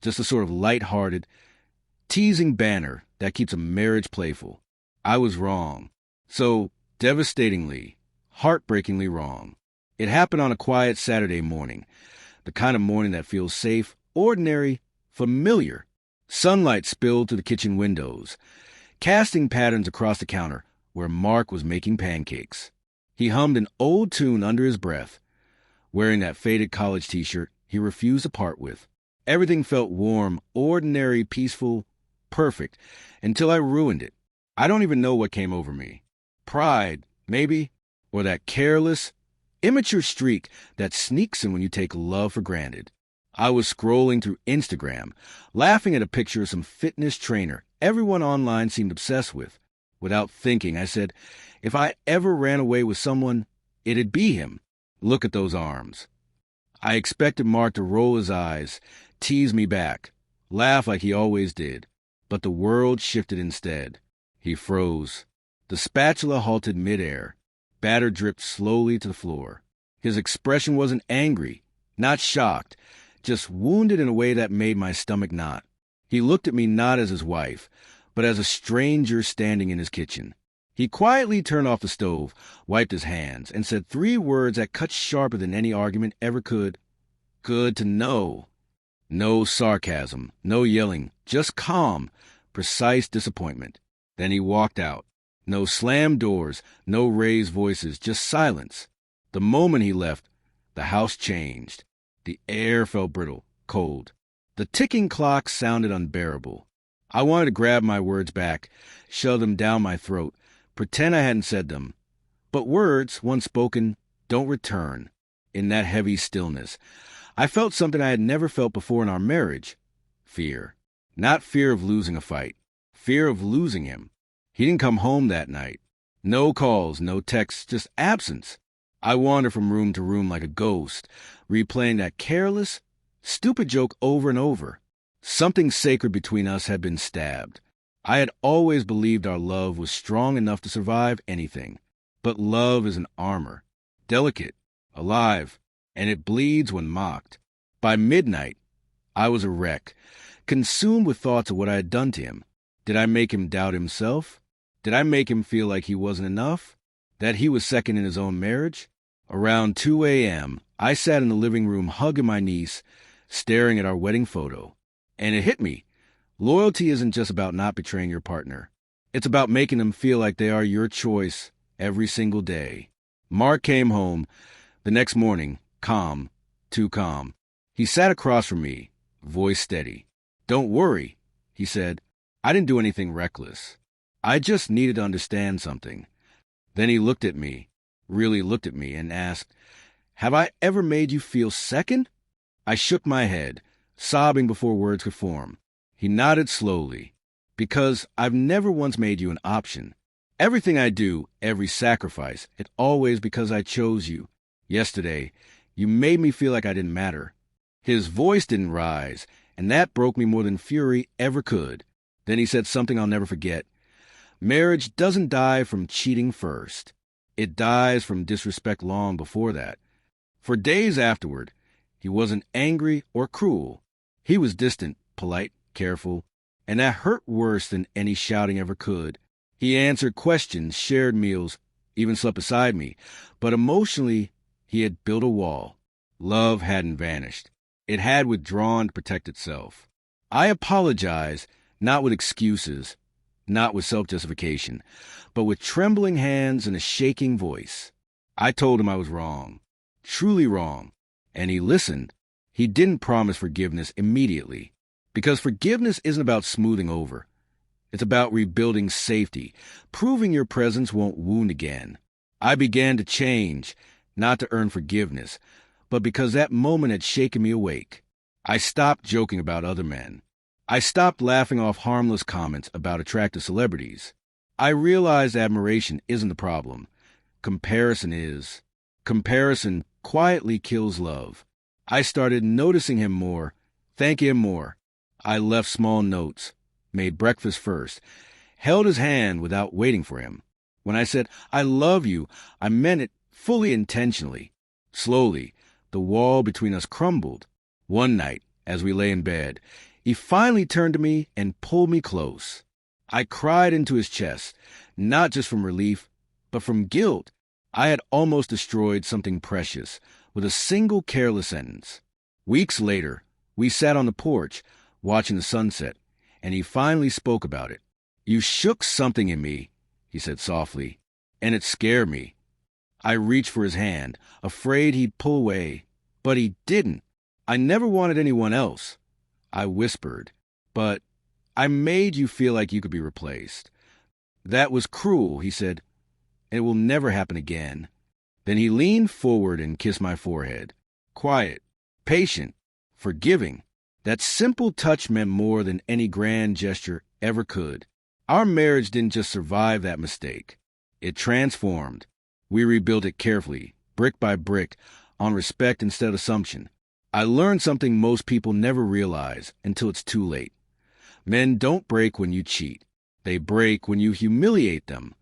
just a sort of light-hearted, teasing banner that keeps a marriage playful. I was wrong. So devastatingly, heartbreakingly wrong. It happened on a quiet Saturday morning, the kind of morning that feels safe, ordinary, familiar. Sunlight spilled through the kitchen windows, casting patterns across the counter where Mark was making pancakes. He hummed an old tune under his breath, wearing that faded college t-shirt he refused to part with. Everything felt warm, ordinary, peaceful, perfect, until I ruined it. I don't even know what came over me. Pride, maybe, or that careless, immature streak that sneaks in when you take love for granted. I was scrolling through Instagram, laughing at a picture of some fitness trainer everyone online seemed obsessed with. Without thinking, I said, if I ever ran away with someone, it'd be him. Look at those arms. I expected Mark to roll his eyes, tease me back, laugh like he always did. But the world shifted instead. He froze. The spatula halted midair. Batter dripped slowly to the floor. His expression wasn't angry, not shocked, just wounded in a way that made my stomach knot. He looked at me not as his wife, but as a stranger standing in his kitchen. He quietly turned off the stove, wiped his hands, and said 3 words that cut sharper than any argument ever could. Good to know. No sarcasm, no yelling, just calm, precise disappointment. Then he walked out. No slammed doors, no raised voices, just silence. The moment he left, the house changed. The air felt brittle, cold. The ticking clock sounded unbearable. I wanted to grab my words back, shove them down my throat, pretend I hadn't said them. But words, once spoken, don't return. In that heavy stillness, I felt something I had never felt before in our marriage. Fear. Not fear of losing a fight. Fear of losing him. He didn't come home that night. No calls, no texts, just absence. I wandered from room to room like a ghost, replaying that careless, stupid joke over and over. Something sacred between us had been stabbed. I had always believed our love was strong enough to survive anything. But love is an armor, delicate, alive, and it bleeds when mocked. By midnight, I was a wreck, consumed with thoughts of what I had done to him. Did I make him doubt himself? Did I make him feel like he wasn't enough? That he was second in his own marriage? Around 2 a.m., I sat in the living room hugging my niece, staring at our wedding photo. And it hit me. Loyalty isn't just about not betraying your partner. It's about making them feel like they are your choice every single day. Mark came home the next morning, calm, too calm. He sat across from me, voice steady. Don't worry, he said. I didn't do anything reckless. I just needed to understand something. Then he looked at me, really looked at me, and asked, have I ever made you feel second? I shook my head, sobbing before words could form. He nodded slowly. Because I've never once made you an option. Everything I do, every sacrifice, it's always because I chose you. Yesterday, you made me feel like I didn't matter. His voice didn't rise, and that broke me more than fury ever could. Then he said something I'll never forget. Marriage doesn't die from cheating first. It dies from disrespect long before that. For days afterward, he wasn't angry or cruel. He was distant, polite, careful, and that hurt worse than any shouting ever could. He answered questions, shared meals, even slept beside me, but emotionally, he had built a wall. Love hadn't vanished. It had withdrawn to protect itself. I apologized, not with excuses, not with self-justification, but with trembling hands and a shaking voice. I told him I was wrong, truly wrong, and he listened. He didn't promise forgiveness immediately, because forgiveness isn't about smoothing over. It's about rebuilding safety, proving your presence won't wound again. I began to change, not to earn forgiveness, but because that moment had shaken me awake. I stopped joking about other men. I stopped laughing off harmless comments about attractive celebrities. I realized admiration isn't the problem. Comparison is. Comparison quietly kills love. I started noticing him more, thanking him more. I left small notes, made breakfast first, held his hand without waiting for him. When I said, I love you, I meant it fully intentionally. Slowly, the wall between us crumbled. One night, as we lay in bed, He finally turned to me and pulled me close. I cried into his chest, not just from relief, but from guilt. I had almost destroyed something precious with a single careless sentence. Weeks later, we sat on the porch, watching the sunset, and he finally spoke about it. "You shook something in me," he said softly, "and it scared me." I reached for his hand, afraid he'd pull away, but he didn't. "I never wanted anyone else," I whispered, "but I made you feel like you could be replaced." "That was cruel," he said. "It will never happen again." Then he leaned forward and kissed my forehead. Quiet, patient, forgiving. That simple touch meant more than any grand gesture ever could. Our marriage didn't just survive that mistake. It transformed. We rebuilt it carefully, brick by brick, on respect instead of assumption. I learned something most people never realize until it's too late. Men don't break when you cheat. They break when you humiliate them,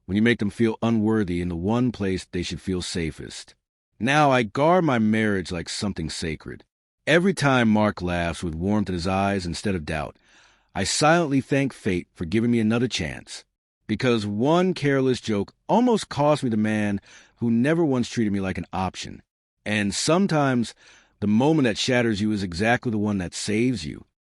when you make them feel unworthy in the one place they should feel safest. Now I guard my marriage like something sacred. Every time Mark laughs with warmth in his eyes instead of doubt, I silently thank fate for giving me another chance. Because one careless joke almost cost me the man who never once treated me like an option. And sometimes the moment that shatters you is exactly the one that saves you.